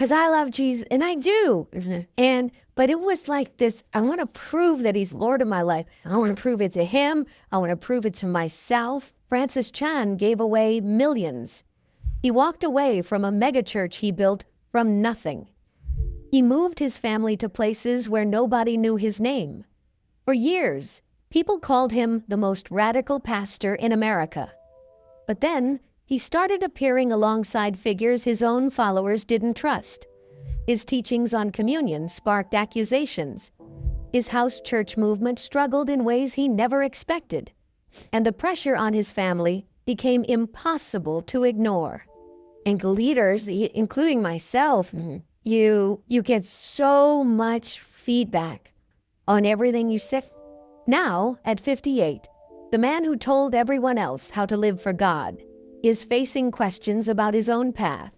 because I love Jesus, and I do. But it was like this, I want to prove that he's Lord of my life. I want to prove it to him. I want to prove it to myself. Francis Chan gave away millions. He walked away from a megachurch he built from nothing. He moved his family to places where nobody knew his name. For years, people called him the most radical pastor in America. But then, he started appearing alongside figures his own followers didn't trust. His teachings on communion sparked accusations. His house church movement struggled in ways he never expected. And the pressure on his family became impossible to ignore. And leaders, including myself, you get so much feedback on everything you say. Now, at 58, the man who told everyone else how to live for God is facing questions about his own path.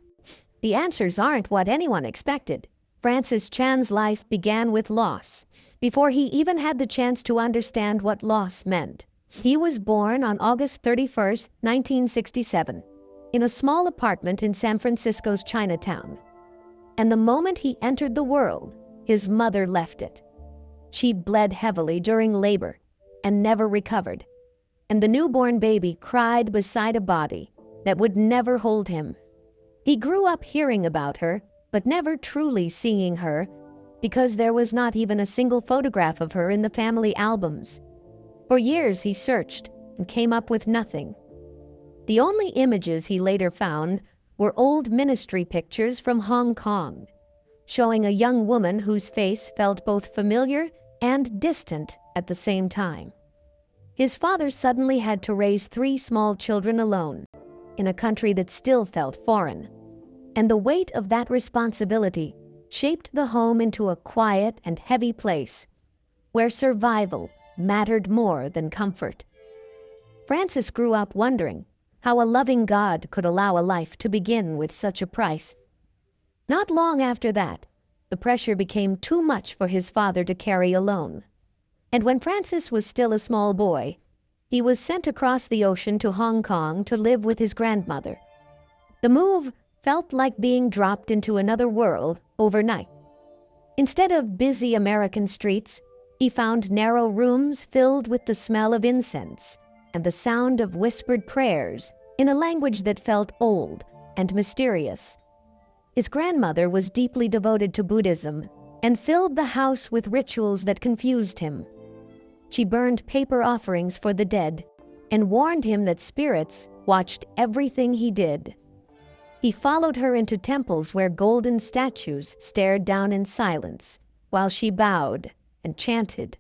The answers aren't what anyone expected. Francis Chan's life began with loss, before he even had the chance to understand what loss meant. He was born on August 31st, 1967, in a small apartment in San Francisco's Chinatown. And the moment he entered the world, his mother left it. She bled heavily during labor and never recovered. And the newborn baby cried beside a body that would never hold him. He grew up hearing about her, but never truly seeing her, because there was not even a single photograph of her in the family albums. For years he searched and came up with nothing. The only images he later found were old ministry pictures from Hong Kong, showing a young woman whose face felt both familiar and distant at the same time. His father suddenly had to raise 3 small children alone, in a country that still felt foreign. And the weight of that responsibility shaped the home into a quiet and heavy place, where survival mattered more than comfort. Francis grew up wondering how a loving God could allow a life to begin with such a price. Not long after that, the pressure became too much for his father to carry alone. And when Francis was still a small boy, he was sent across the ocean to Hong Kong to live with his grandmother. The move felt like being dropped into another world overnight. Instead of busy American streets, he found narrow rooms filled with the smell of incense and the sound of whispered prayers in a language that felt old and mysterious. His grandmother was deeply devoted to Buddhism and filled the house with rituals that confused him. She burned paper offerings for the dead and warned him that spirits watched everything he did. He followed her into temples where golden statues stared down in silence while she bowed and chanted.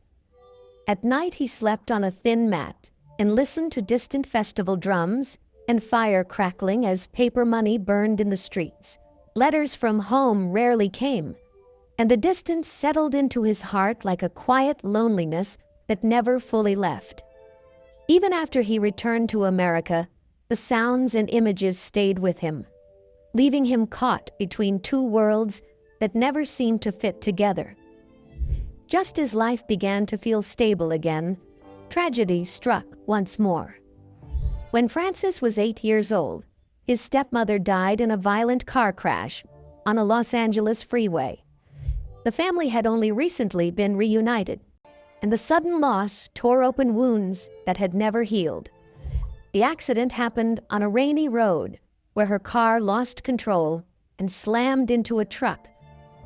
At night he slept on a thin mat and listened to distant festival drums and fire crackling as paper money burned in the streets. Letters from home rarely came, and the distance settled into his heart like a quiet loneliness that never fully left. Even after he returned to America, the sounds and images stayed with him, leaving him caught between 2 worlds that never seemed to fit together. Just as life began to feel stable again, tragedy struck once more. When Francis was 8 years old, his stepmother died in a violent car crash on a Los Angeles freeway. The family had only recently been reunited, and the sudden loss tore open wounds that had never healed. The accident happened on a rainy road where her car lost control and slammed into a truck,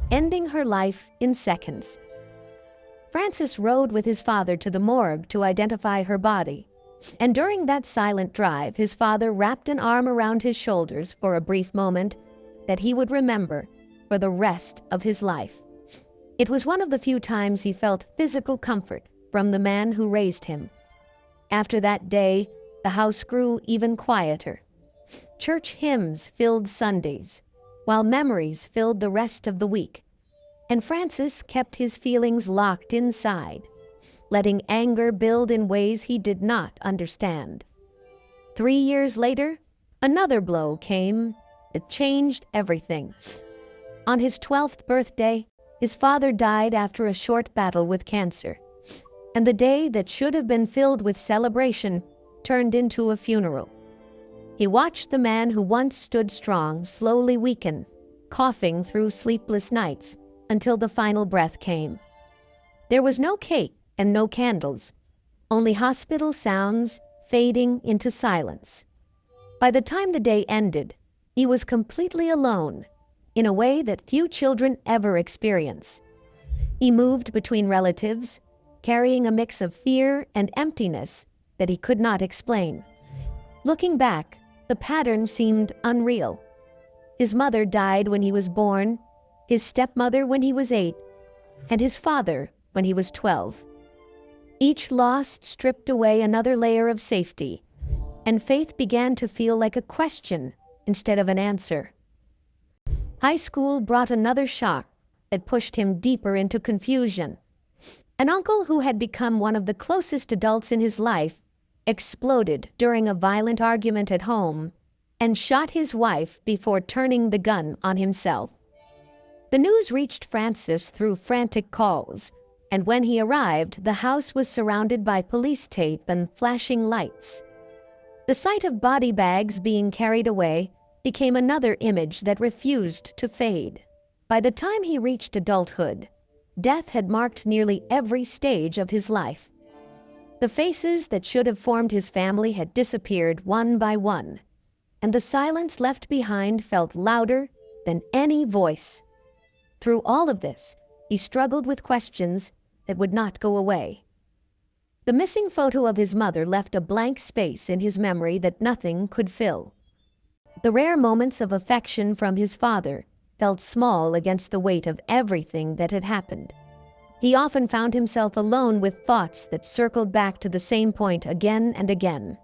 ending her life in seconds. Francis rode with his father to the morgue to identify her body, and during that silent drive, his father wrapped an arm around his shoulders for a brief moment that he would remember for the rest of his life. It was one of the few times he felt physical comfort from the man who raised him. After that day, the house grew even quieter. Church hymns filled Sundays, while memories filled the rest of the week. And Francis kept his feelings locked inside, letting anger build in ways he did not understand. 3 years later, another blow came that changed everything. On his 12th birthday, his father died after a short battle with cancer, and the day that should have been filled with celebration turned into a funeral. He watched the man who once stood strong slowly weaken, coughing through sleepless nights until the final breath came. There was no cake and no candles, only hospital sounds fading into silence. By the time the day ended, he was completely alone, in a way that few children ever experience. He moved between relatives, carrying a mix of fear and emptiness that he could not explain. Looking back, the pattern seemed unreal. His mother died when he was born, his stepmother when he was 8, and his father when he was 12. Each loss stripped away another layer of safety, and faith began to feel like a question instead of an answer. High school brought another shock that pushed him deeper into confusion. An uncle who had become one of the closest adults in his life exploded during a violent argument at home and shot his wife before turning the gun on himself. The news reached Francis through frantic calls, and when he arrived, the house was surrounded by police tape and flashing lights. The sight of body bags being carried away became another image that refused to fade. By the time he reached adulthood, death had marked nearly every stage of his life. The faces that should have formed his family had disappeared one by one, and the silence left behind felt louder than any voice. Through all of this, he struggled with questions that would not go away. The missing photo of his mother left a blank space in his memory that nothing could fill. The rare moments of affection from his father felt small against the weight of everything that had happened. He often found himself alone with thoughts that circled back to the same point again and again.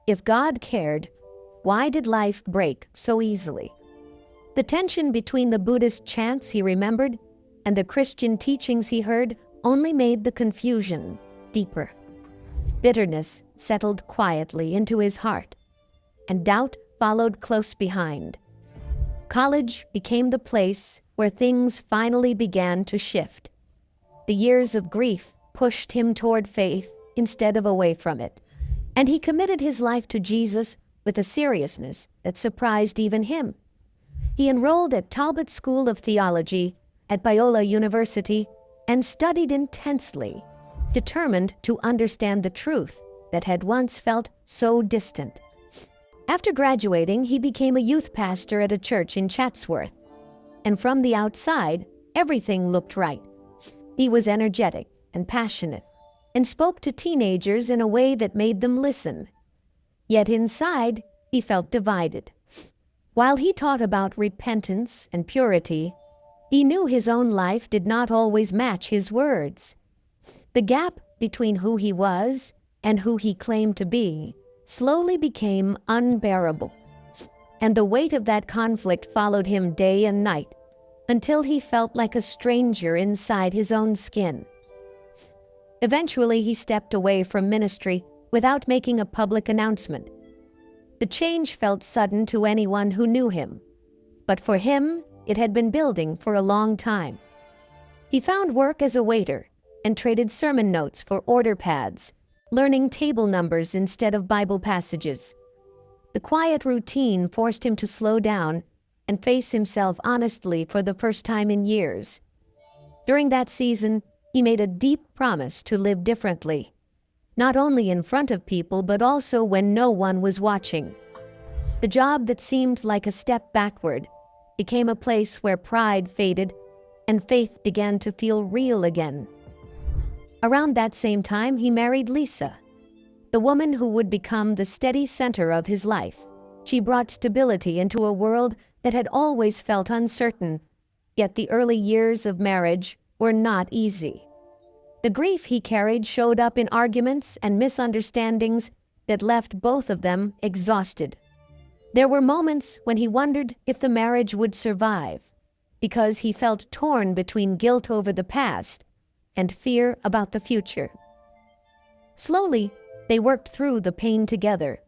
If God cared, why did life break so easily? The tension between the Buddhist chants he remembered and the Christian teachings he heard only made the confusion deeper. Bitterness settled quietly into his heart, and doubt followed close behind. College became the place where things finally began to shift. The years of grief pushed him toward faith instead of away from it, and he committed his life to Jesus with a seriousness that surprised even him. He enrolled at Talbot School of Theology at Biola University and studied intensely, determined to understand the truth that had once felt so distant. After graduating, he became a youth pastor at a church in Chatsworth, and from the outside, everything looked right. He was energetic and passionate, and spoke to teenagers in a way that made them listen. Yet inside, he felt divided. While he taught about repentance and purity, he knew his own life did not always match his words. The gap between who he was and who he claimed to be slowly became unbearable, and the weight of that conflict followed him day and night until he felt like a stranger inside his own skin. Eventually, he stepped away from ministry without making a public announcement. The change felt sudden to anyone who knew him, but for him, it had been building for a long time. He found work as a waiter and traded sermon notes for order pads, learning table numbers instead of Bible passages. The quiet routine forced him to slow down and face himself honestly for the first time in years. During that season, he made a deep promise to live differently, not only in front of people but also when no one was watching. The job that seemed like a step backward became a place where pride faded and faith began to feel real again. Around that same time, he married Lisa, the woman who would become the steady center of his life. She brought stability into a world that had always felt uncertain, yet the early years of marriage were not easy. The grief he carried showed up in arguments and misunderstandings that left both of them exhausted. There were moments when he wondered if the marriage would survive, because he felt torn between guilt over the past and fear about the future. Slowly, they worked through the pain together,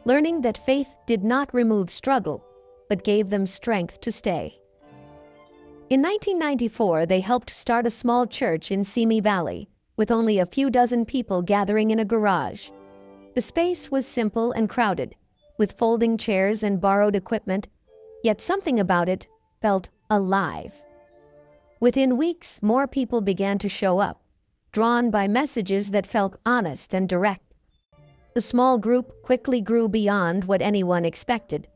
learning that faith did not remove struggle, but gave them strength to stay. In 1994, they helped start a small church in Simi Valley, with only a few dozen people gathering in a garage. The space was simple and crowded, with folding chairs and borrowed equipment, yet something about it felt alive. Within weeks, more people began to show up, drawn by messages that felt honest and direct. The small group quickly grew beyond what anyone expected,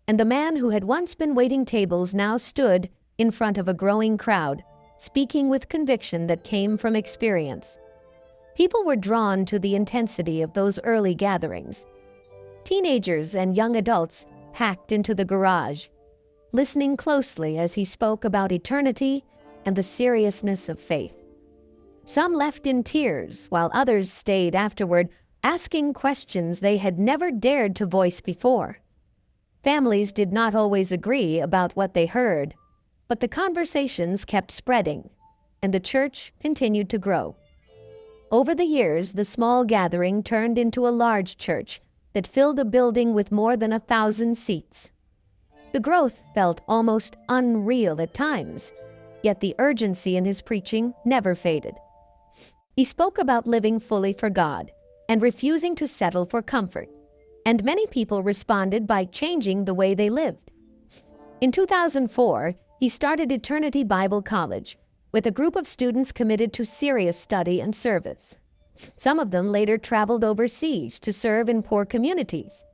and the man who had once been waiting tables now stood in front of a growing crowd, speaking with conviction that came from experience. People were drawn to the intensity of those early gatherings. Teenagers and young adults packed into the garage, listening closely as he spoke about eternity and the seriousness of faith. Some left in tears, while others stayed afterward, asking questions they had never dared to voice before. Families did not always agree about what they heard, but the conversations kept spreading, and the church continued to grow. Over the years, the small gathering turned into a large church that filled a building with more than 1,000 seats. The growth felt almost unreal at times, yet the urgency in his preaching never faded. He spoke about living fully for God and refusing to settle for comfort, and many people responded by changing the way they lived. In 2004, he started Eternity Bible College with a group of students committed to serious study and service. Some of them later traveled overseas to serve in poor communities,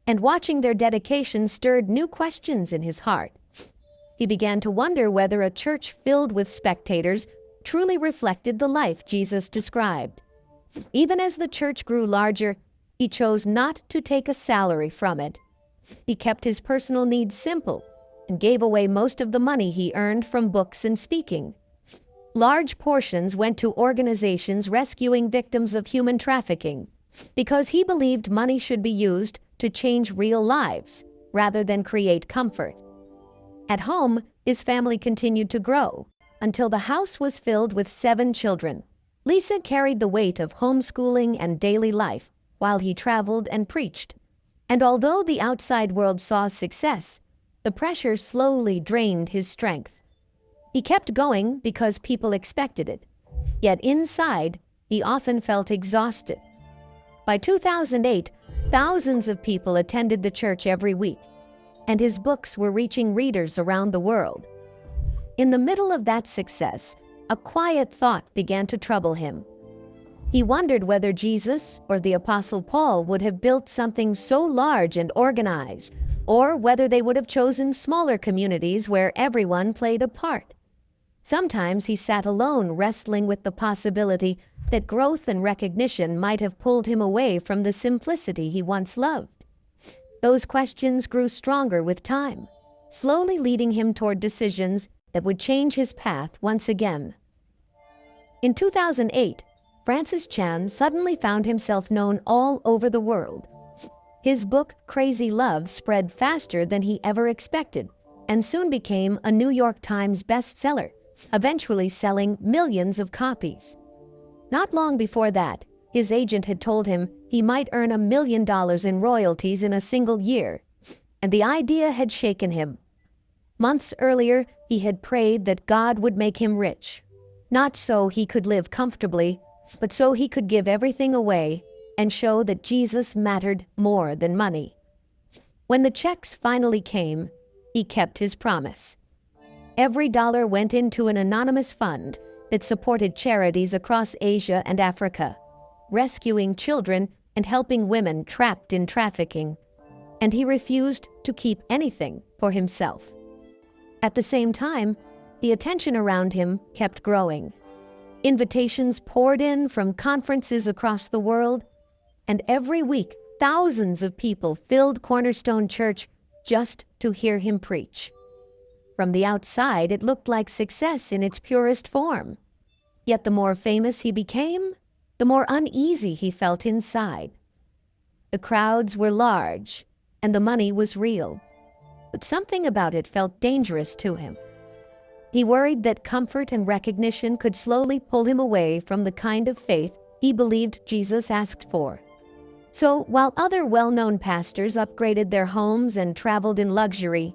and watching their dedication stirred new questions in his heart. He began to wonder whether a church filled with spectators truly reflected the life Jesus described. Even as the church grew larger, he chose not to take a salary from it. He kept his personal needs simple and gave away most of the money he earned from books and speaking. Large portions went to organizations rescuing victims of human trafficking because he believed money should be used to change real lives rather than create comfort. At home, his family continued to grow until the house was filled with 7 children. Lisa carried the weight of homeschooling and daily life while he traveled and preached. And although the outside world saw success, the pressure slowly drained his strength. He kept going because people expected it, yet inside, he often felt exhausted. By 2008, thousands of people attended the church every week, and his books were reaching readers around the world. In the middle of that success, a quiet thought began to trouble him. He wondered whether Jesus or the Apostle Paul would have built something so large and organized, or whether they would have chosen smaller communities where everyone played a part. Sometimes he sat alone, wrestling with the possibility that growth and recognition might have pulled him away from the simplicity he once loved. Those questions grew stronger with time, slowly leading him toward decisions that would change his path once again. In 2008, Francis Chan suddenly found himself known all over the world. His book, Crazy Love, spread faster than he ever expected and soon became a New York Times bestseller, eventually selling millions of copies. Not long before that, his agent had told him he might earn $1 million in royalties in a single year, and the idea had shaken him. Months earlier, he had prayed that God would make him rich, not so he could live comfortably, but so he could give everything away and show that Jesus mattered more than money. When the checks finally came, he kept his promise. Every dollar went into an anonymous fund that supported charities across Asia and Africa, rescuing children and helping women trapped in trafficking, and he refused to keep anything for himself. At the same time, the attention around him kept growing. Invitations poured in from conferences across the world, and every week, thousands of people filled Cornerstone Church just to hear him preach. From the outside, it looked like success in its purest form. Yet the more famous he became, the more uneasy he felt inside. The crowds were large, and the money was real, but something about it felt dangerous to him. He worried that comfort and recognition could slowly pull him away from the kind of faith he believed Jesus asked for. So, while other well-known pastors upgraded their homes and traveled in luxury,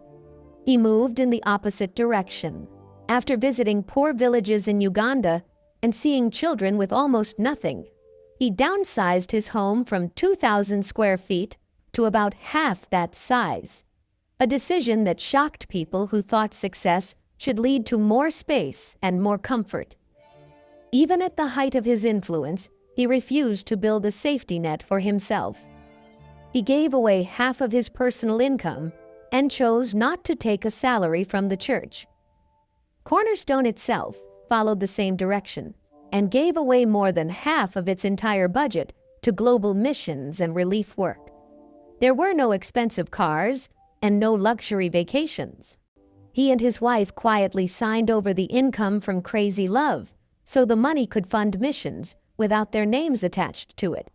he moved in the opposite direction. After visiting poor villages in Uganda and seeing children with almost nothing, he downsized his home from 2,000 square feet to about half that size. a decision that shocked people who thought success should lead to more space and more comfort. Even at the height of his influence, he refused to build a safety net for himself. He gave away half of his personal income and chose not to take a salary from the church. Cornerstone itself followed the same direction and gave away more than half of its entire budget to global missions and relief work. There were no expensive cars and no luxury vacations. He and his wife quietly signed over the income from Crazy Love so the money could fund missions without their names attached to it.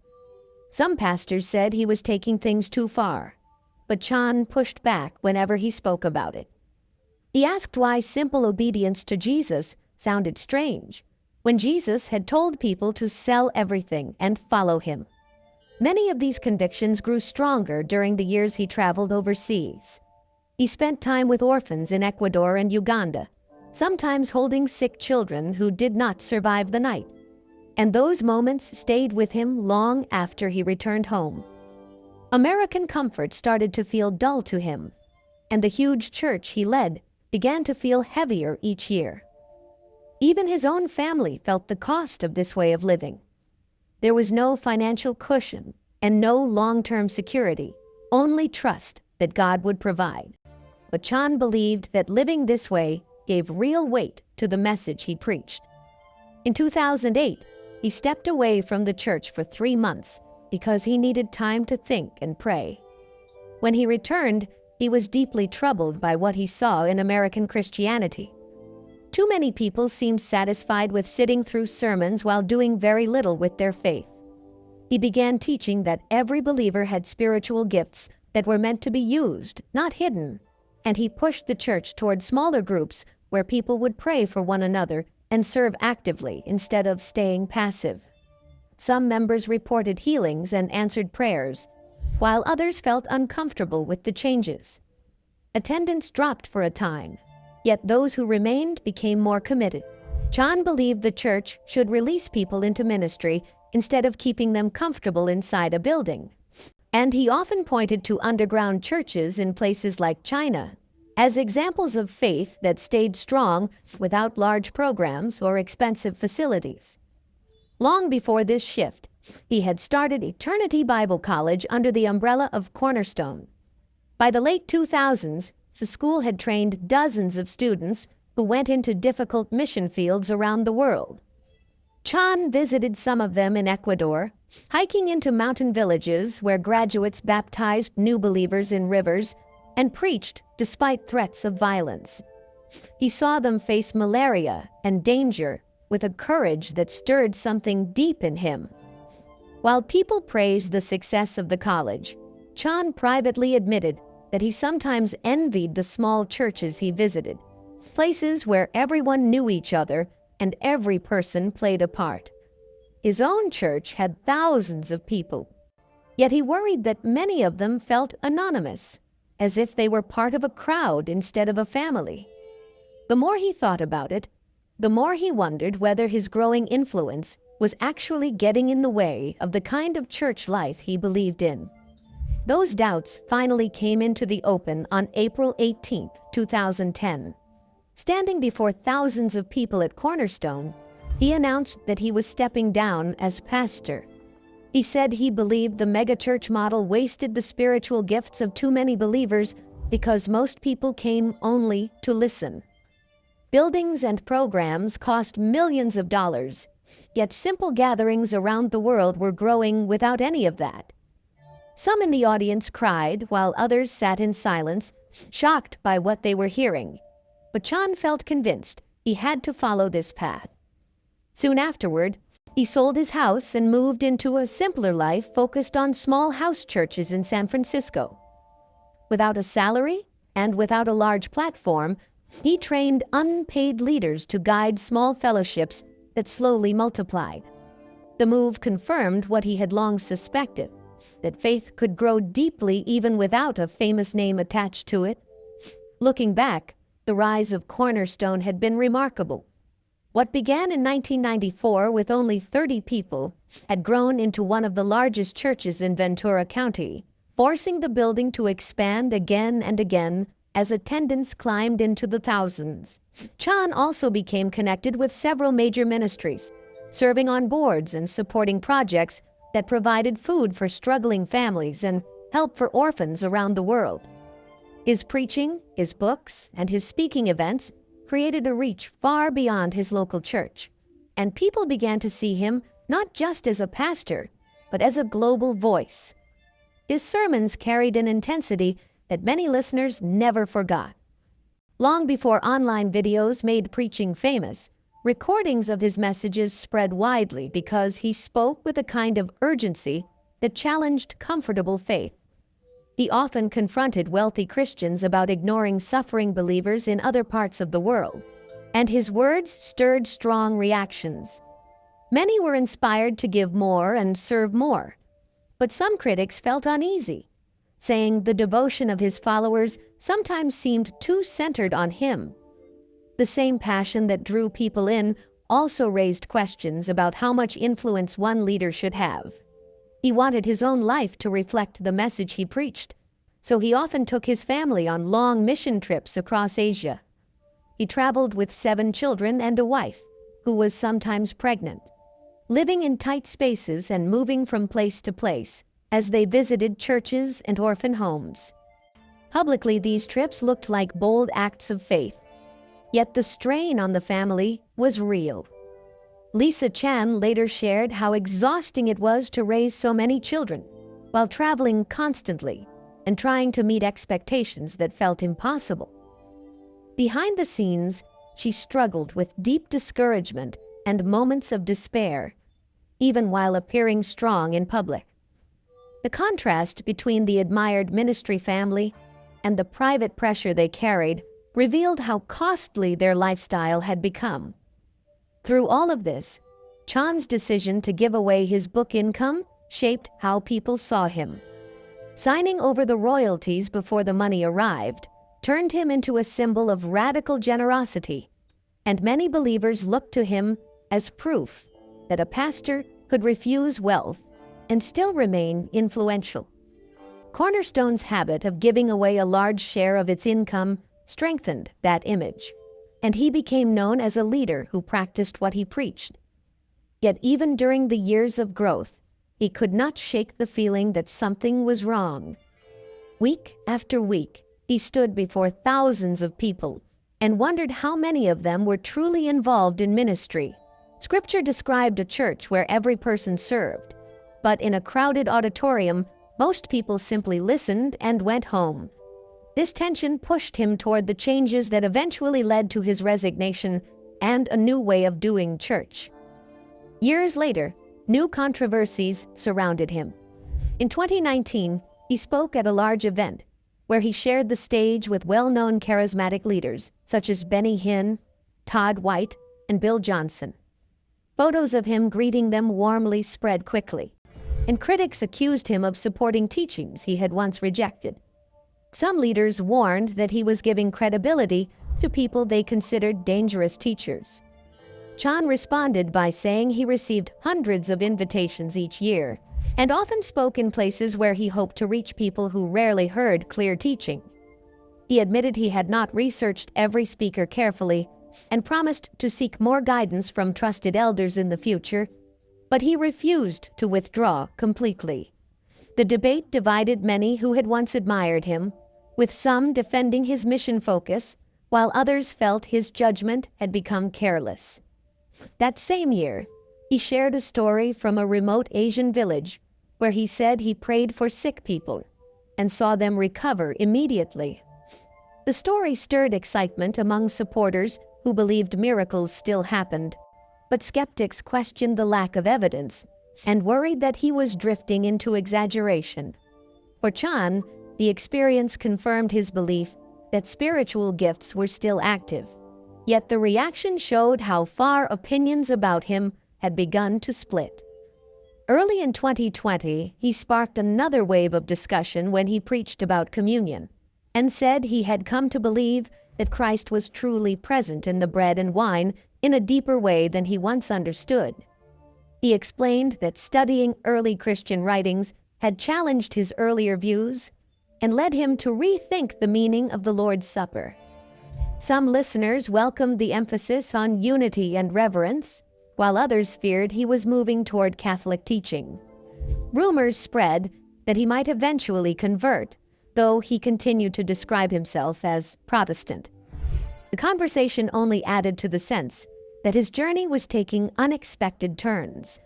Some pastors said he was taking things too far, but Chan pushed back whenever he spoke about it. He asked why simple obedience to Jesus sounded strange, when Jesus had told people to sell everything and follow him. Many of these convictions grew stronger during the years he traveled overseas. He spent time with orphans in Ecuador and Uganda, sometimes holding sick children who did not survive the night. And those moments stayed with him long after he returned home. American comfort started to feel dull to him, and the huge church he led began to feel heavier each year. Even his own family felt the cost of this way of living. There was no financial cushion and no long-term security, only trust that God would provide. But Chan believed that living this way gave real weight to the message he preached. In 2008, he stepped away from the church for 3 months because he needed time to think and pray. When he returned, he was deeply troubled by what he saw in American Christianity. Too many people seemed satisfied with sitting through sermons while doing very little with their faith. He began teaching that every believer had spiritual gifts that were meant to be used, not hidden, and he pushed the church toward smaller groups where people would pray for one another and serve actively instead of staying passive. Some members reported healings and answered prayers, while others felt uncomfortable with the changes. Attendance dropped for a time, yet those who remained became more committed. Chan believed the church should release people into ministry instead of keeping them comfortable inside a building. And he often pointed to underground churches in places like China as examples of faith that stayed strong without large programs or expensive facilities. Long before this shift, he had started Eternity Bible College under the umbrella of Cornerstone. By the late 2000s, the school had trained dozens of students who went into difficult mission fields around the world. Chan visited some of them in Ecuador, hiking into mountain villages where graduates baptized new believers in rivers and preached despite threats of violence. He saw them face malaria and danger with a courage that stirred something deep in him. While people praised the success of the college, Chan privately admitted that he sometimes envied the small churches he visited, places where everyone knew each other and every person played a part. His own church had thousands of people, yet he worried that many of them felt anonymous, as if they were part of a crowd instead of a family. The more he thought about it, the more he wondered whether his growing influence was actually getting in the way of the kind of church life he believed in. Those doubts finally came into the open on April 18, 2010. Standing before thousands of people at Cornerstone, he announced that he was stepping down as pastor. He said he believed the megachurch model wasted the spiritual gifts of too many believers because most people came only to listen. Buildings and programs cost millions of dollars, yet simple gatherings around the world were growing without any of that. Some in the audience cried while others sat in silence, shocked by what they were hearing. But Chan felt convinced he had to follow this path. Soon afterward, he sold his house and moved into a simpler life focused on small house churches in San Francisco. Without a salary and without a large platform, he trained unpaid leaders to guide small fellowships that slowly multiplied. The move confirmed what he had long suspected, that faith could grow deeply even without a famous name attached to it. Looking back, the rise of Cornerstone had been remarkable. What began in 1994 with only 30 people had grown into one of the largest churches in Ventura County, forcing the building to expand again and again as attendance climbed into the thousands. Chan also became connected with several major ministries, serving on boards and supporting projects that provided food for struggling families and help for orphans around the world. His preaching, his books, and his speaking events created a reach far beyond his local church, and people began to see him not just as a pastor, but as a global voice. His sermons carried an intensity that many listeners never forgot. Long before online videos made preaching famous, recordings of his messages spread widely because he spoke with a kind of urgency that challenged comfortable faith. He often confronted wealthy Christians about ignoring suffering believers in other parts of the world, and his words stirred strong reactions. Many were inspired to give more and serve more, but some critics felt uneasy, saying the devotion of his followers sometimes seemed too centered on him. The same passion that drew people in also raised questions about how much influence one leader should have. He wanted his own life to reflect the message he preached, so he often took his family on long mission trips across Asia. He traveled with 7 children and a wife, who was sometimes pregnant, living in tight spaces and moving from place to place as they visited churches and orphan homes. Publicly, these trips looked like bold acts of faith, yet the strain on the family was real. Lisa Chan later shared how exhausting it was to raise so many children while traveling constantly and trying to meet expectations that felt impossible. Behind the scenes, she struggled with deep discouragement and moments of despair, even while appearing strong in public. The contrast between the admired ministry family and the private pressure they carried revealed how costly their lifestyle had become. Through all of this, Chan's decision to give away his book income shaped how people saw him. Signing over the royalties before the money arrived turned him into a symbol of radical generosity, and many believers looked to him as proof that a pastor could refuse wealth and still remain influential. Cornerstone's habit of giving away a large share of its income strengthened that image, and he became known as a leader who practiced what he preached. Yet even during the years of growth, he could not shake the feeling that something was wrong. Week after week, he stood before thousands of people and wondered how many of them were truly involved in ministry. Scripture described a church where every person served, but in a crowded auditorium, most people simply listened and went home. This tension pushed him toward the changes that eventually led to his resignation and a new way of doing church. Years later, new controversies surrounded him. In 2019, he spoke at a large event where he shared the stage with well-known charismatic leaders such as Benny Hinn, Todd White, and Bill Johnson. Photos of him greeting them warmly spread quickly, and critics accused him of supporting teachings he had once rejected. Some leaders warned that he was giving credibility to people they considered dangerous teachers. Chan responded by saying he received hundreds of invitations each year and often spoke in places where he hoped to reach people who rarely heard clear teaching. He admitted he had not researched every speaker carefully and promised to seek more guidance from trusted elders in the future, but he refused to withdraw completely. The debate divided many who had once admired him, with some defending his mission focus, while others felt his judgment had become careless. That same year, he shared a story from a remote Asian village where he said he prayed for sick people and saw them recover immediately. The story stirred excitement among supporters who believed miracles still happened, but skeptics questioned the lack of evidence and worried that he was drifting into exaggeration. For Chan, the experience confirmed his belief that spiritual gifts were still active, yet the reaction showed how far opinions about him had begun to split. Early in 2020, he sparked another wave of discussion when he preached about communion and said he had come to believe that Christ was truly present in the bread and wine in a deeper way than he once understood. He explained that studying early Christian writings had challenged his earlier views and led him to rethink the meaning of the Lord's Supper. Some listeners welcomed the emphasis on unity and reverence, while others feared he was moving toward Catholic teaching. Rumors spread that he might eventually convert, though he continued to describe himself as Protestant. The conversation only added to the sense that his journey was taking unexpected turns.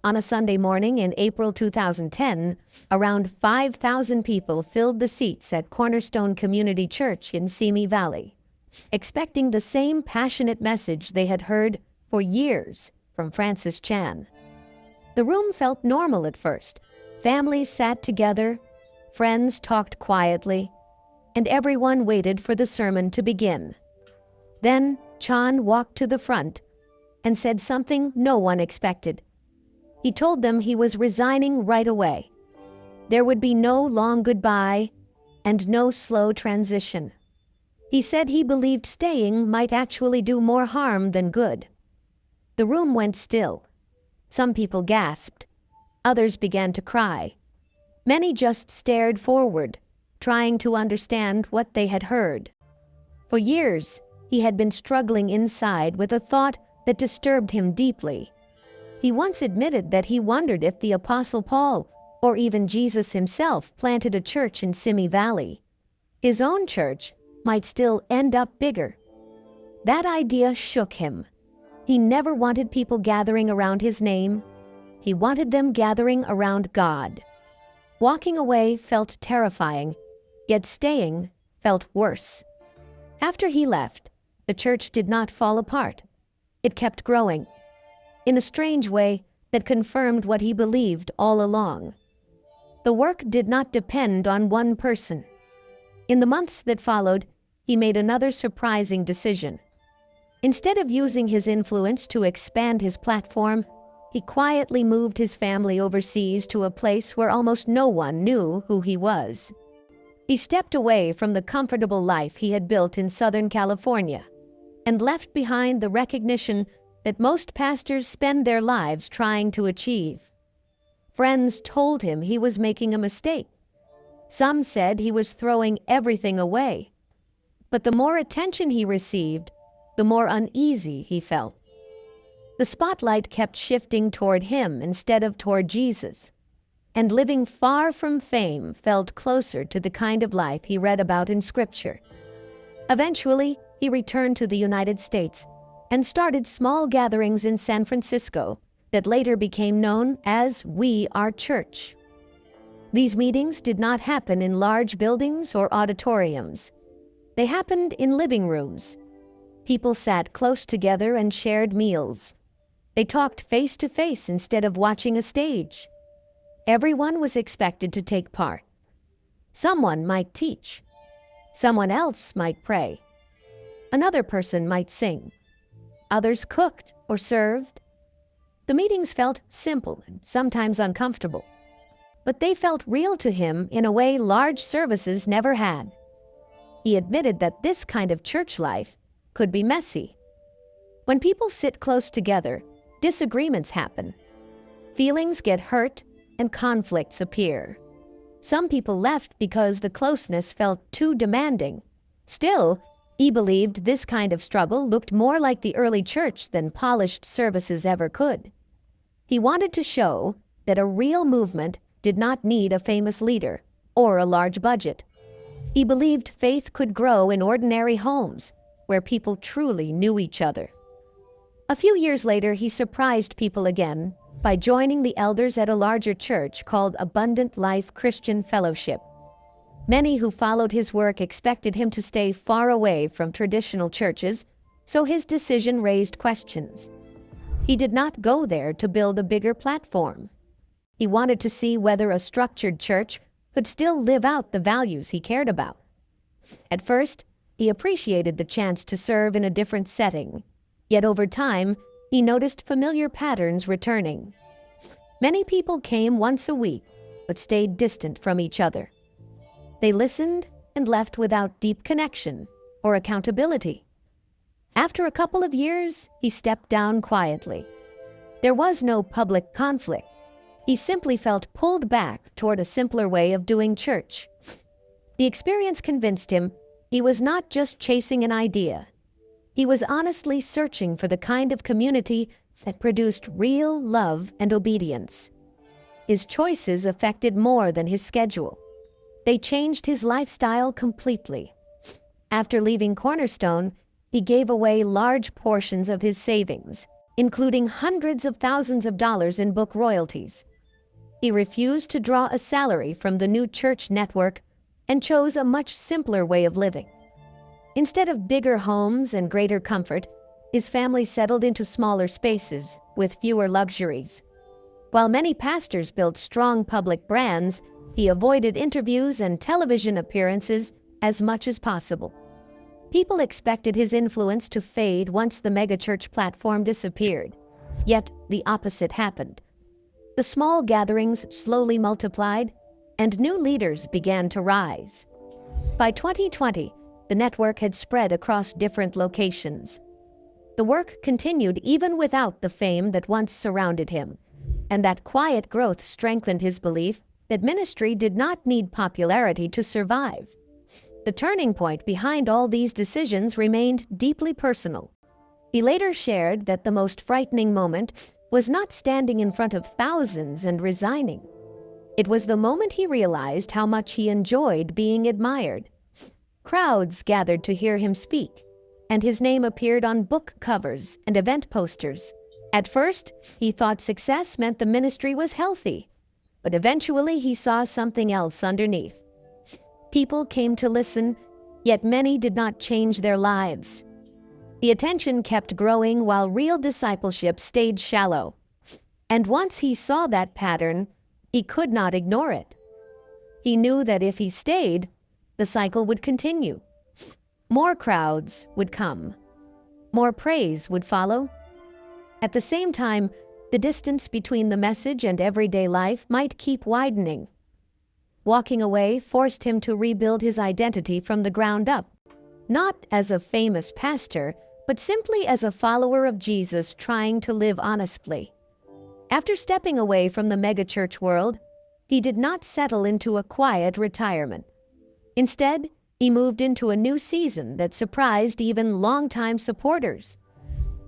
On a Sunday morning in April 2010, around 5,000 people filled the seats at Cornerstone Community Church in Simi Valley, expecting the same passionate message they had heard for years from Francis Chan. The room felt normal at first. Families sat together, friends talked quietly, and everyone waited for the sermon to begin. Then Chan walked to the front and said something no one expected. He told them he was resigning right away. There would be no long goodbye and no slow transition. He said he believed staying might actually do more harm than good. The room went still. Some people gasped. Others began to cry. Many just stared forward, trying to understand what they had heard. For years, he had been struggling inside with a thought that disturbed him deeply. He once admitted that he wondered if the Apostle Paul, or even Jesus himself, planted a church in Simi Valley. His own church might still end up bigger. That idea shook him. He never wanted people gathering around his name. He wanted them gathering around God. Walking away felt terrifying, yet staying felt worse. After he left, the church did not fall apart. It kept growing, in a strange way that confirmed what he believed all along. The work did not depend on one person. In the months that followed, he made another surprising decision. Instead of using his influence to expand his platform, he quietly moved his family overseas to a place where almost no one knew who he was. He stepped away from the comfortable life he had built in Southern California and left behind the recognition that most pastors spend their lives trying to achieve. Friends told him he was making a mistake. Some said he was throwing everything away. But the more attention he received, the more uneasy he felt. The spotlight kept shifting toward him instead of toward Jesus, and living far from fame felt closer to the kind of life he read about in Scripture. Eventually, he returned to the United States and started small gatherings in San Francisco that later became known as We Are Church. These meetings did not happen in large buildings or auditoriums. They happened in living rooms. People sat close together and shared meals. They talked face to face instead of watching a stage. Everyone was expected to take part. Someone might teach. Someone else might pray. Another person might sing. Others cooked or served. The meetings felt simple and sometimes uncomfortable, but they felt real to him in a way large services never had. He admitted that this kind of church life could be messy. When people sit close together, disagreements happen. Feelings get hurt and conflicts appear. Some people left because the closeness felt too demanding. Still, he believed this kind of struggle looked more like the early church than polished services ever could. He wanted to show that a real movement did not need a famous leader or a large budget. He believed faith could grow in ordinary homes where people truly knew each other. A few years later, he surprised people again by joining the elders at a larger church called Abundant Life Christian Fellowship. Many who followed his work expected him to stay far away from traditional churches, so his decision raised questions. He did not go there to build a bigger platform. He wanted to see whether a structured church could still live out the values he cared about. At first, he appreciated the chance to serve in a different setting. Yet over time, he noticed familiar patterns returning. Many people came once a week, but stayed distant from each other. They listened and left without deep connection or accountability. After a couple of years, he stepped down quietly. There was no public conflict, He simply felt pulled back toward a simpler way of doing church. The experience convinced him he was not just chasing an idea. He was honestly searching for the kind of community that produced real love and obedience. His choices affected more than his schedule. They changed his lifestyle completely. After leaving Cornerstone, he gave away large portions of his savings, including hundreds of thousands of dollars in book royalties. He refused to draw a salary from the new church network and chose a much simpler way of living. Instead of bigger homes and greater comfort, his family settled into smaller spaces with fewer luxuries. While many pastors built strong public brands, he avoided interviews and television appearances as much as possible. People expected his influence to fade once the megachurch platform disappeared. Yet the opposite happened. The small gatherings slowly multiplied, and new leaders began to rise. By 2020, the network had spread across different locations. The work continued even without the fame that once surrounded him, and that quiet growth strengthened his belief that ministry did not need popularity to survive. The turning point behind all these decisions remained deeply personal. He later shared that the most frightening moment was not standing in front of thousands and resigning. It was the moment he realized how much he enjoyed being admired. Crowds gathered to hear him speak, and his name appeared on book covers and event posters. At first, he thought success meant the ministry was healthy, but eventually he saw something else underneath. People came to listen, yet many did not change their lives. The attention kept growing while real discipleship stayed shallow. And once he saw that pattern, he could not ignore it. He knew that if he stayed, the cycle would continue. More crowds would come. More praise would follow. At the same time, the distance between the message and everyday life might keep widening. Walking away forced him to rebuild his identity from the ground up, not as a famous pastor, but simply as a follower of Jesus trying to live honestly. After stepping away from the megachurch world, he did not settle into a quiet retirement. Instead, he moved into a new season that surprised even longtime supporters.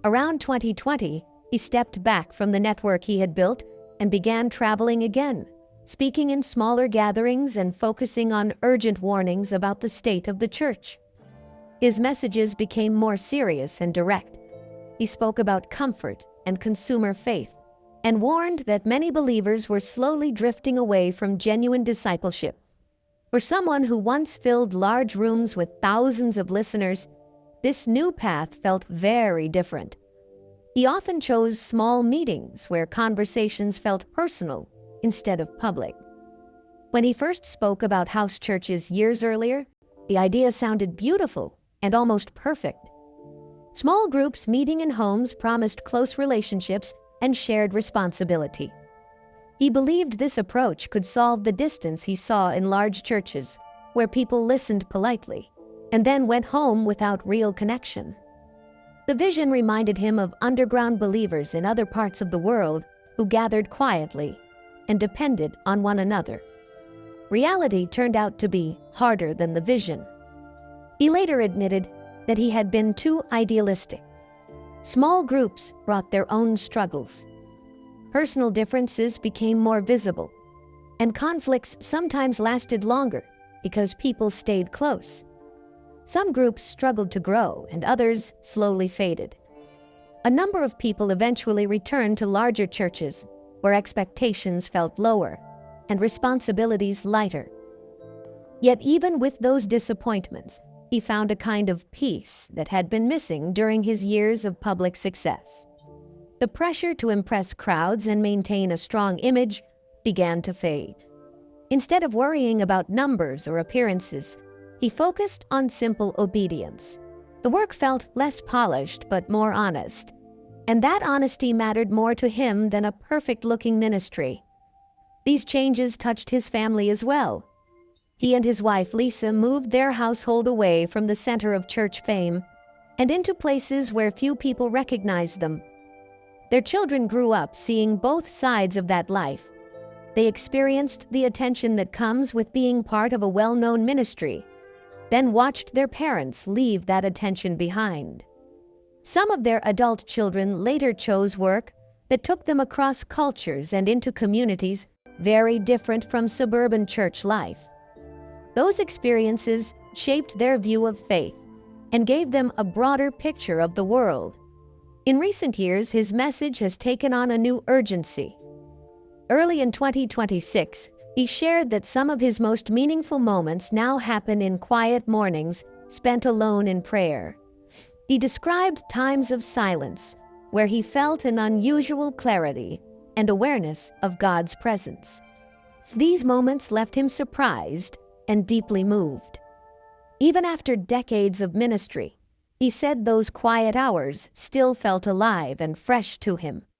Around 2020, he stepped back from the network he had built and began traveling again, speaking in smaller gatherings and focusing on urgent warnings about the state of the church. His messages became more serious and direct. He spoke about comfort and consumer faith, and warned that many believers were slowly drifting away from genuine discipleship. For someone who once filled large rooms with thousands of listeners, this new path felt very different. He often chose small meetings where conversations felt personal instead of public. When he first spoke about house churches years earlier, the idea sounded beautiful and almost perfect. Small groups meeting in homes promised close relationships and shared responsibility. He believed this approach could solve the distance he saw in large churches, where people listened politely and then went home without real connection. The vision reminded him of underground believers in other parts of the world who gathered quietly and depended on one another. Reality turned out to be harder than the vision. He later admitted that he had been too idealistic. Small groups brought their own struggles. Personal differences became more visible, and conflicts sometimes lasted longer because people stayed close. Some groups struggled to grow, and others slowly faded. A number of people eventually returned to larger churches, where expectations felt lower and responsibilities lighter. Yet even with those disappointments, he found a kind of peace that had been missing during his years of public success. The pressure to impress crowds and maintain a strong image began to fade. Instead of worrying about numbers or appearances, he focused on simple obedience. The work felt less polished but more honest, and that honesty mattered more to him than a perfect-looking ministry. These changes touched his family as well. He and his wife Lisa moved their household away from the center of church fame and into places where few people recognized them. Their children grew up seeing both sides of that life, They experienced the attention that comes with being part of a well-known ministry, then watched their parents leave that attention behind. Some of their adult children later chose work that took them across cultures and into communities very different from suburban church life. Those experiences shaped their view of faith and gave them a broader picture of the world. In recent years, his message has taken on a new urgency. Early in 2026, he shared that some of his most meaningful moments now happen in quiet mornings spent alone in prayer. He described times of silence where he felt an unusual clarity and awareness of God's presence. These moments left him surprised and deeply moved. Even after decades of ministry, he said those quiet hours still felt alive and fresh to him.